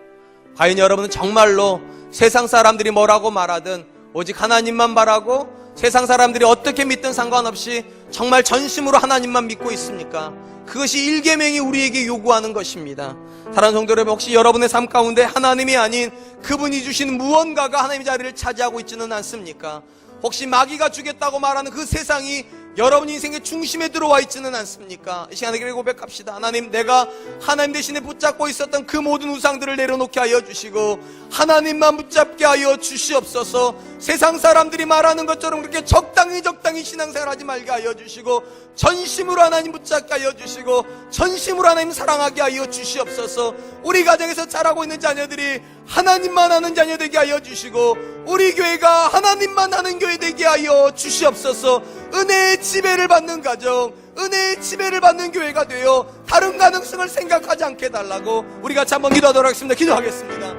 Speaker 3: 과연 여러분은 정말로 세상 사람들이 뭐라고 말하든 오직 하나님만 바라고 세상 사람들이 어떻게 믿든 상관없이 정말 전심으로 하나님만 믿고 있습니까? 그것이 1계명이 우리에게 요구하는 것입니다. 사랑하는 성도 여러분, 혹시 여러분의 삶 가운데 하나님이 아닌 그분이 주신 무언가가 하나님의 자리를 차지하고 있지는 않습니까? 혹시 마귀가 주겠다고 말하는 그 세상이 여러분 인생의 중심에 들어와 있지는 않습니까? 이 시간에 고백합시다. 하나님, 내가 하나님 대신에 붙잡고 있었던 그 모든 우상들을 내려놓게 하여 주시고 하나님만 붙잡게 하여 주시옵소서. 세상 사람들이 말하는 것처럼 그렇게 적당히 신앙생활하지 말게 하여 주시고 전심으로 하나님 붙잡게 하여 주시고 전심으로 하나님 사랑하게 하여 주시옵소서. 우리 가정에서 자라고 있는 자녀들이 하나님만 하는 자녀 되게 하여 주시고 우리 교회가 하나님만 하는 교회 되게 하여 주시옵소서. 은혜의 지배를 받는 가정, 은혜의 지배를 받는 교회가 되어 다른 가능성을 생각하지 않게 해달라고 우리 같이 한번 기도하도록 하겠습니다. 기도하겠습니다.